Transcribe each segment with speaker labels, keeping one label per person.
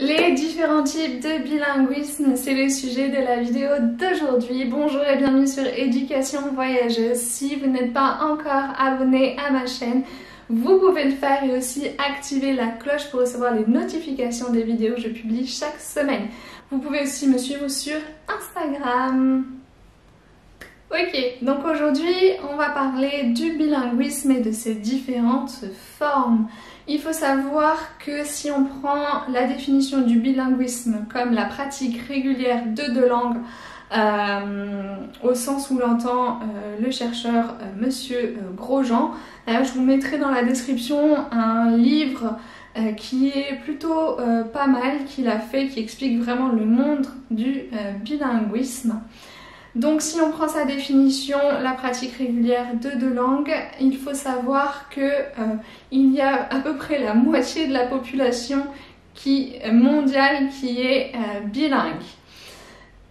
Speaker 1: Les différents types de bilinguisme, c'est le sujet de la vidéo d'aujourd'hui. Bonjour et bienvenue sur Éducation Voyageuse. Si vous n'êtes pas encore abonné à ma chaîne, vous pouvez le faire et aussi activer la cloche pour recevoir les notifications des vidéos que je publie chaque semaine. Vous pouvez aussi me suivre sur Instagram. Ok, donc aujourd'hui on va parler du bilinguisme et de ses différentes formes. Il faut savoir que si on prend la définition du bilinguisme comme la pratique régulière de deux langues, au sens où l'entend le chercheur Monsieur Grosjean, d'ailleurs je vous mettrai dans la description un livre qui est plutôt pas mal, qu'il a fait, qui explique vraiment le monde du bilinguisme. Donc si on prend sa définition, la pratique régulière de deux langues, il faut savoir que il y a à peu près la moitié de la population mondiale qui est bilingue.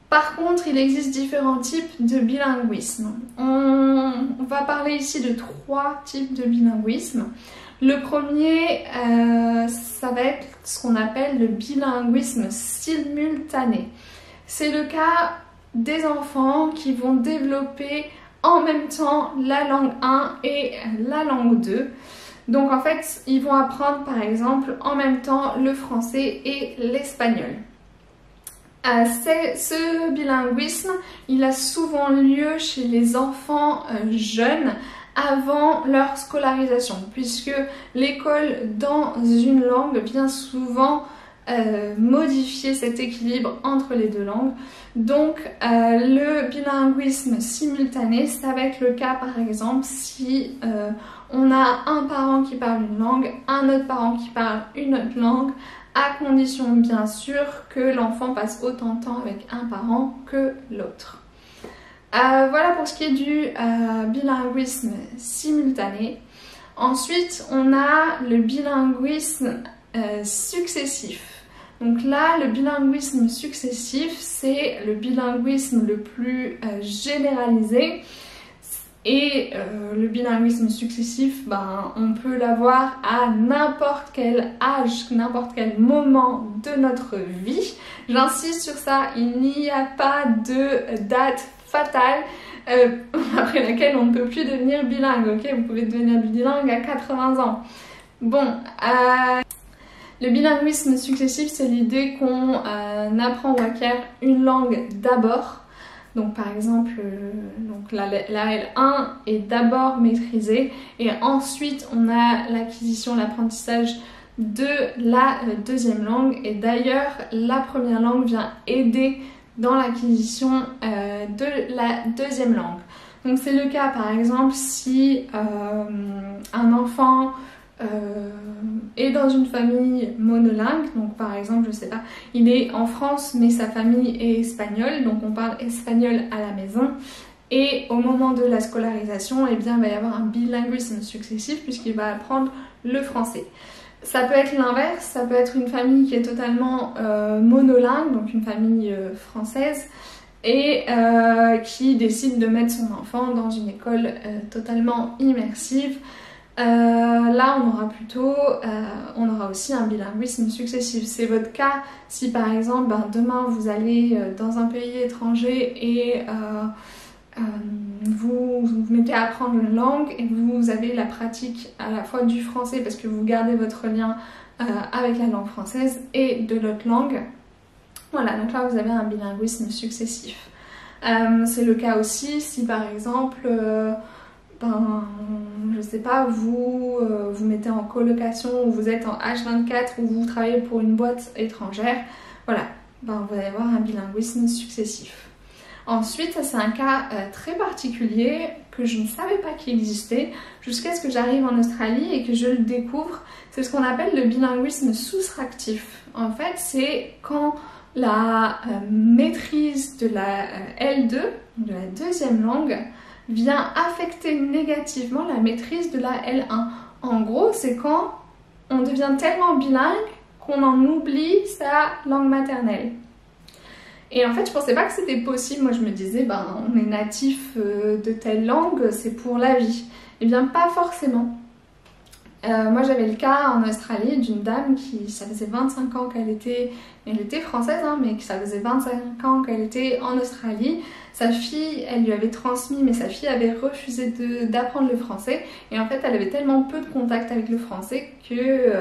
Speaker 1: Par contre, il existe différents types de bilinguisme. On va parler ici de trois types de bilinguisme. Le premier, ça va être ce qu'on appelle le bilinguisme simultané. C'est le cas des enfants qui vont développer en même temps la langue 1 et la langue 2. Donc en fait, ils vont apprendre par exemple en même temps le français et l'espagnol. Ce bilinguisme, il a souvent lieu chez les enfants jeunes avant leur scolarisation, puisque l'école dans une langue vient souvent modifier cet équilibre entre les deux langues. Donc le bilinguisme simultané, ça va être le cas par exemple si on a un parent qui parle une langue, un autre parent qui parle une autre langue, à condition bien sûr que l'enfant passe autant de temps avec un parent que l'autre. Voilà pour ce qui est du bilinguisme simultané. Ensuite on a le bilinguisme successif. Donc là, le bilinguisme successif, c'est le bilinguisme le plus généralisé. Et le bilinguisme successif, on peut l'avoir à n'importe quel âge, n'importe quel moment de notre vie. J'insiste sur ça, il n'y a pas de date fatale après laquelle on ne peut plus devenir bilingue. Ok, vous pouvez devenir bilingue à 80 ans. Bon, le bilinguisme successif, c'est l'idée qu'on apprend ou acquiert une langue d'abord. Donc par exemple, la L1 est d'abord maîtrisée et ensuite on a l'acquisition, l'apprentissage de la deuxième langue. Et d'ailleurs, la première langue vient aider dans l'acquisition de la deuxième langue. Donc c'est le cas par exemple si un enfant est dans une famille monolingue, donc par exemple, je sais pas, il est en France mais sa famille est espagnole, donc on parle espagnol à la maison, et au moment de la scolarisation, eh bien, il va y avoir un bilinguisme successif puisqu'il va apprendre le français. Ça peut être l'inverse, ça peut être une famille qui est totalement monolingue, donc une famille française, et qui décide de mettre son enfant dans une école totalement immersive. Là on aura aussi un bilinguisme successif. C'est votre cas si par exemple demain vous allez dans un pays étranger et vous vous mettez à apprendre une langue et vous avez la pratique à la fois du français parce que vous gardez votre lien avec la langue française et de l'autre langue. Voilà, donc là vous avez un bilinguisme successif. C'est le cas aussi si par exemple je sais pas, vous mettez en colocation ou vous êtes en H24 ou vous travaillez pour une boîte étrangère, voilà, vous allez avoir un bilinguisme successif. Ensuite, ça c'est un cas très particulier que je ne savais pas qu'il existait jusqu'à ce que j'arrive en Australie et que je le découvre. C'est ce qu'on appelle le bilinguisme soustractif. En fait, c'est quand la maîtrise de la L2, de la deuxième langue, vient affecter négativement la maîtrise de la L1. En gros, c'est quand on devient tellement bilingue qu'on en oublie sa langue maternelle. Et en fait, je pensais pas que c'était possible. Moi, je me disais, on est natif de telle langue, c'est pour la vie. Eh bien, pas forcément. Moi j'avais le cas en Australie d'une dame qui, ça faisait 25 ans qu'elle était française, hein, mais ça faisait 25 ans qu'elle était en Australie. Sa fille, elle lui avait transmis, mais sa fille avait refusé d'apprendre le français. Et en fait, elle avait tellement peu de contact avec le français que,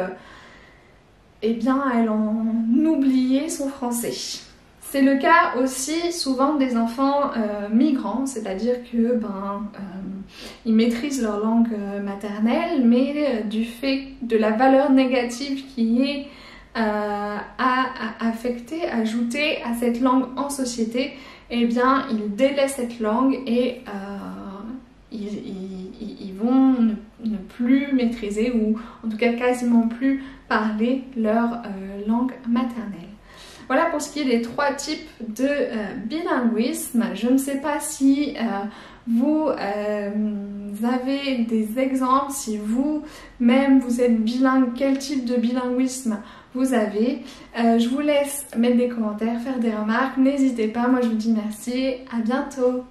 Speaker 1: eh bien, elle en oubliait son français. C'est le cas aussi souvent des enfants migrants, c'est-à-dire que ils maîtrisent leur langue maternelle, mais du fait de la valeur négative qui est affectée, ajoutée à cette langue en société, eh bien ils délaissent cette langue et ils vont ne plus maîtriser ou en tout cas quasiment plus parler leur langue maternelle. Voilà pour ce qui est des 3 types de bilinguisme. Je ne sais pas si vous avez des exemples, si vous-même vous êtes bilingue, quel type de bilinguisme vous avez. Je vous laisse mettre des commentaires, faire des remarques. N'hésitez pas, moi je vous dis merci, à bientôt.